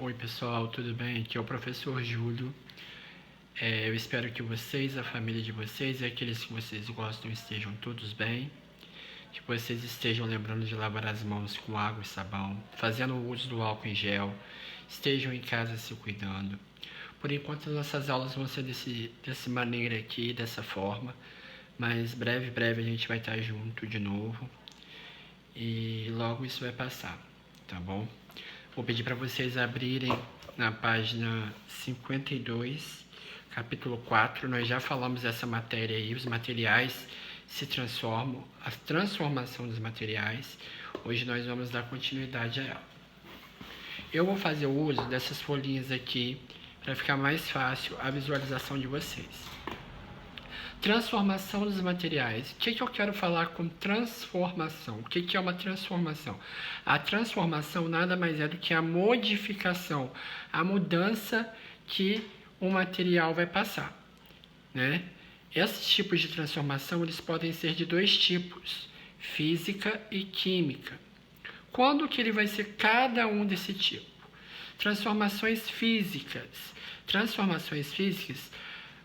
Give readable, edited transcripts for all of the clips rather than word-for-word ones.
Oi pessoal, tudo bem? Aqui é o professor Júlio. Eu espero que vocês, a família de vocês e aqueles que vocês gostam estejam todos bem. Que vocês estejam lembrando de lavar as mãos com água e sabão, fazendo o uso do álcool em gel, estejam em casa se cuidando. Por enquanto nossas aulas vão ser dessa maneira aqui, dessa forma, mas breve a gente vai estar junto de novo e logo isso vai passar, tá bom? Vou pedir para vocês abrirem na página 52, capítulo 4. Nós já falamos dessa matéria aí, os materiais se transformam, a transformação dos materiais. Hoje nós vamos dar continuidade a ela. Eu vou fazer o uso dessas folhinhas aqui para ficar mais fácil a visualização de vocês. Transformação dos materiais. O que eu quero falar com transformação? O que é uma transformação? A transformação nada mais é do que a modificação, a mudança que o material vai passar, né? Esses tipos de transformação eles podem ser de dois tipos, física e química. Quando que ele vai ser cada um desse tipo? Transformações físicas. Transformações físicas.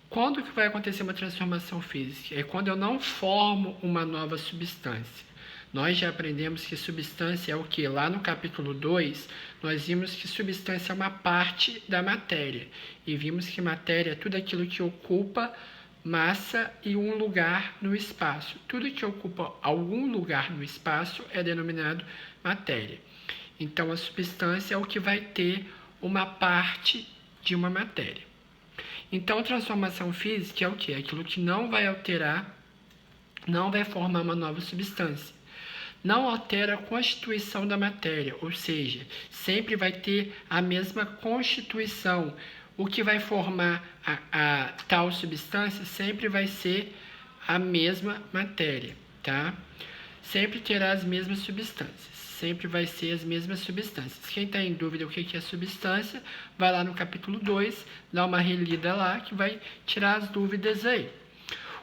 Quando que vai acontecer uma transformação física? É quando eu não formo uma nova substância. Nós já aprendemos que substância é o que? Lá no capítulo 2, nós vimos que substância é uma parte da matéria. E vimos que matéria é tudo aquilo que ocupa massa e um lugar no espaço. Tudo que ocupa algum lugar no espaço é denominado matéria. Então, a substância é o que vai ter uma parte de uma matéria. Então, a transformação física é o quê? Aquilo que não vai alterar, não vai formar uma nova substância. Não altera a constituição da matéria, ou seja, sempre vai ter a mesma constituição. O que vai formar a tal substância sempre vai ser a mesma matéria, tá? Sempre terá as mesmas substâncias. Sempre vai ser as mesmas substâncias. Quem está em dúvida o que é substância, vai lá no capítulo 2, dá uma relida lá que vai tirar as dúvidas aí.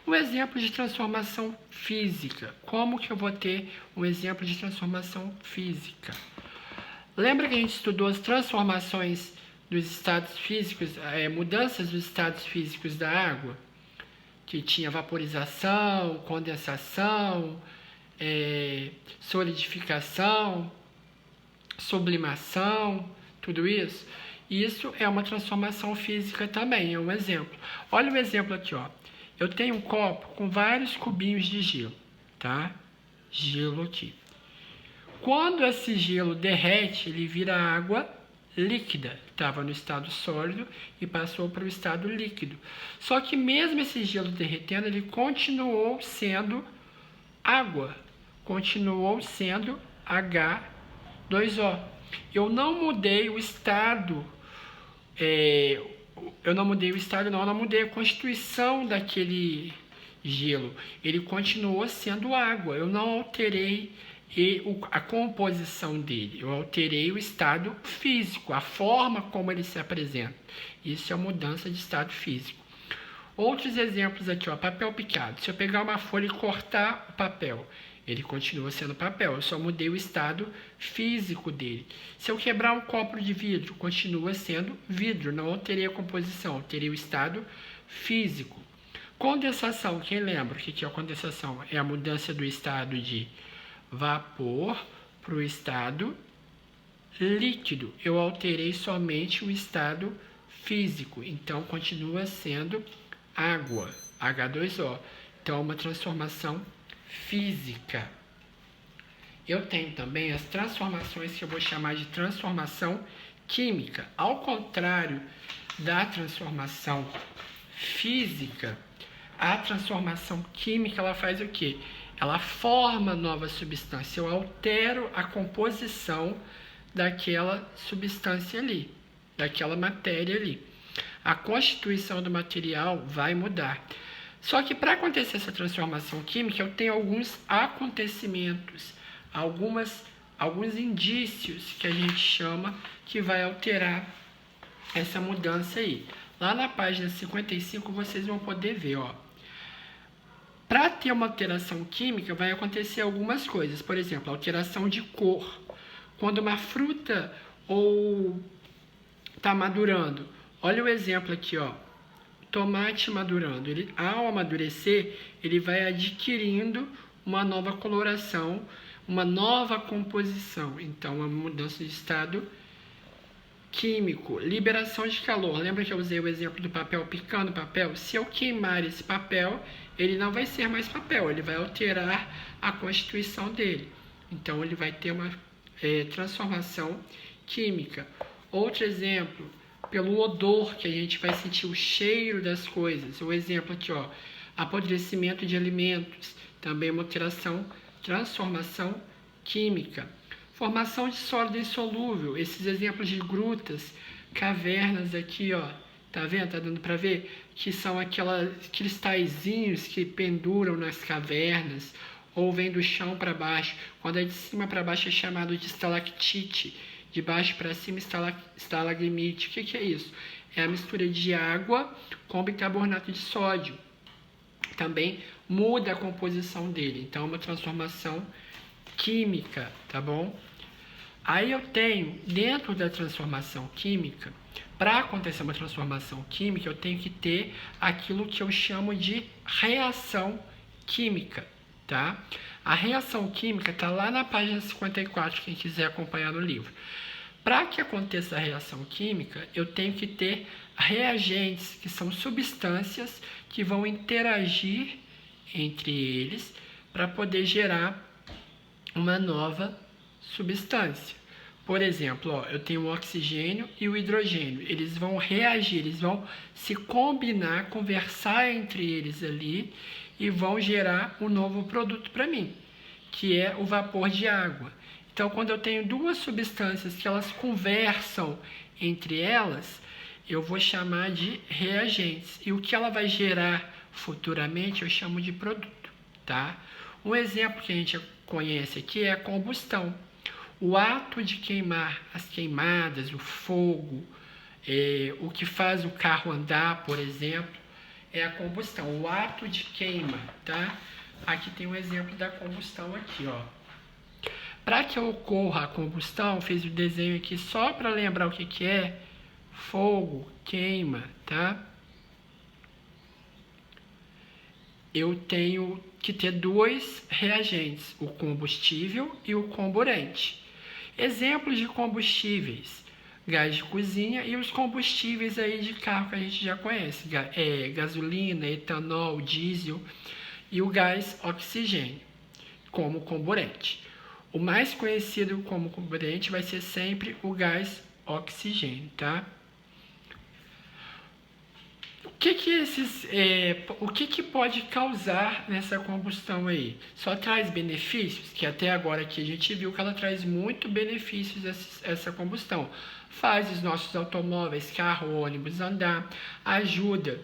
Um exemplo de transformação física. Como que eu vou ter um exemplo de transformação física? Lembra que a gente estudou as transformações dos estados físicos, mudanças dos estados físicos da água? Que tinha vaporização, condensação, solidificação, sublimação, tudo isso. Isso é uma transformação física também, é um exemplo. Olha o exemplo aqui, ó. Eu tenho um copo com vários cubinhos de gelo, tá? Gelo aqui. Quando esse gelo derrete, ele vira água líquida. Estava no estado sólido e passou para o estado líquido. Só que mesmo esse gelo derretendo, ele continuou sendo água. Continuou sendo H2O. Eu não mudei o estado, eu não mudei a constituição daquele gelo. Ele continuou sendo água. Eu não alterei a composição dele. Eu alterei o estado físico, a forma como ele se apresenta. Isso é mudança de estado físico. Outros exemplos aqui, ó, papel picado. Se eu pegar uma folha e cortar o papel, ele continua sendo papel, eu só mudei o estado físico dele. Se eu quebrar um copo de vidro, continua sendo vidro, não alterei a composição, alterei o estado físico. Condensação, quem lembra o que é a condensação? É a mudança do estado de vapor para o estado líquido. Eu alterei somente o estado físico, então continua sendo água, H2O. Então, uma transformação física. Eu tenho também as transformações que eu vou chamar de transformação química. Ao contrário da transformação física, a transformação química ela faz o quê? Ela forma nova substância. Eu altero a composição daquela substância ali, daquela matéria ali. A constituição do material vai mudar. Só que para acontecer essa transformação química, eu tenho alguns acontecimentos, alguns indícios que a gente chama que vai alterar essa mudança aí. Lá na página 55 vocês vão poder ver, ó. Para ter uma alteração química, vai acontecer algumas coisas. Por exemplo, alteração de cor. Quando uma fruta ou está madurando. Olha o exemplo aqui, ó. Tomate madurando. Ele, ao amadurecer, ele vai adquirindo uma nova coloração, uma nova composição. Então, uma mudança de estado químico. Liberação de calor. Lembra que eu usei o exemplo do papel picando o papel? Se eu queimar esse papel, ele não vai ser mais papel, ele vai alterar a constituição dele. Então, ele vai ter uma transformação química. Outro exemplo, pelo odor, que a gente vai sentir o cheiro das coisas. O exemplo aqui, ó, apodrecimento de alimentos, também uma alteração, transformação química. Formação de sólido insolúvel, esses exemplos de grutas, cavernas aqui, ó, tá vendo? Tá dando para ver? Que são aqueles cristalzinhos que penduram nas cavernas, ou vem do chão para baixo. Quando é de cima para baixo é chamado de estalactite, de baixo para cima estalagmite. O que é isso? É a mistura de água com bicarbonato de sódio. Também muda a composição dele, então é uma transformação química, tá bom? Aí eu tenho, dentro da transformação química, para acontecer uma transformação química, eu tenho que ter aquilo que eu chamo de reação química, tá? A reação química está lá na página 54, quem quiser acompanhar no livro. Para que aconteça a reação química, eu tenho que ter reagentes, que são substâncias que vão interagir entre eles para poder gerar uma nova substância. Por exemplo, ó, eu tenho o oxigênio e o hidrogênio. Eles vão reagir, eles vão se combinar, conversar entre eles ali e vão gerar um novo produto para mim, que é o vapor de água. Então, quando eu tenho duas substâncias que elas conversam entre elas, eu vou chamar de reagentes. E o que ela vai gerar futuramente eu chamo de produto, tá? Um exemplo que a gente conhece aqui é a combustão. O ato de queimar, as queimadas, o fogo, o que faz o carro andar, por exemplo, é a combustão. O ato de queima, tá? Aqui tem um exemplo da combustão aqui, ó. Para que ocorra a combustão, fiz o desenho aqui só para lembrar o que é fogo, queima, tá? Eu tenho que ter dois reagentes, o combustível e o comburente. Exemplos de combustíveis, gás de cozinha e os combustíveis aí de carro que a gente já conhece, gasolina, etanol, diesel e o gás oxigênio como comburente. O mais conhecido como comburente vai ser sempre o gás oxigênio, tá? O que pode causar nessa combustão aí? Só traz benefícios, que até agora aqui a gente viu que ela traz muito benefícios essa combustão. Faz os nossos automóveis, carro, ônibus andar, ajuda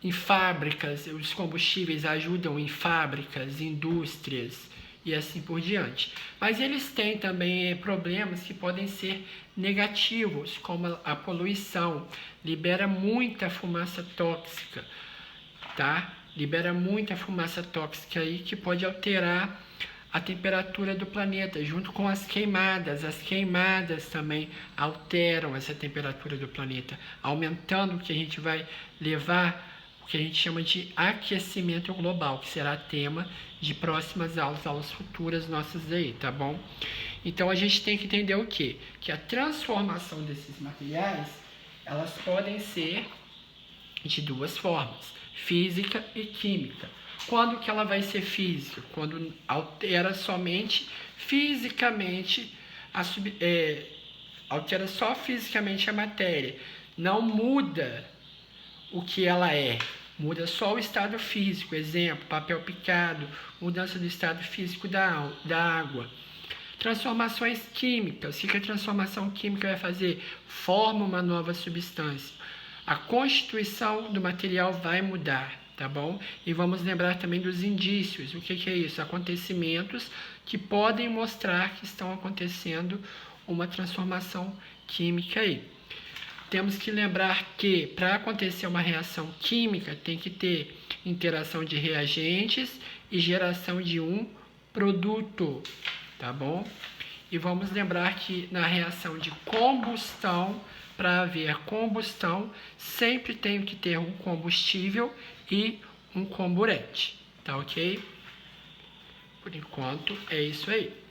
em fábricas, os combustíveis ajudam em fábricas, indústrias e assim por diante. Mas eles têm também problemas que podem ser negativos, como a poluição, libera muita fumaça tóxica, tá? Libera muita fumaça tóxica aí que pode alterar a temperatura do planeta, junto com as queimadas. As queimadas também alteram essa temperatura do planeta, aumentando o que a gente vai levar, o que a gente chama de aquecimento global, que será tema de próximas aulas futuras nossas aí, tá bom? Então a gente tem que entender o quê? Que a transformação desses materiais, elas podem ser de duas formas, física e química. Quando que ela vai ser física? Quando altera somente fisicamente, altera só fisicamente a matéria, não muda o que ela é, muda só o estado físico. Exemplo, papel picado, mudança do estado físico da água. Transformações químicas, o que a transformação química vai fazer? Forma uma nova substância. A constituição do material vai mudar, tá bom? E vamos lembrar também dos indícios. O que é isso? Acontecimentos que podem mostrar que estão acontecendo uma transformação química aí. Temos que lembrar que para acontecer uma reação química tem que ter interação de reagentes e geração de um produto, tá bom? E vamos lembrar que na reação de combustão, para haver combustão, sempre tem que ter um combustível e um comburente, tá ok? Por enquanto é isso aí.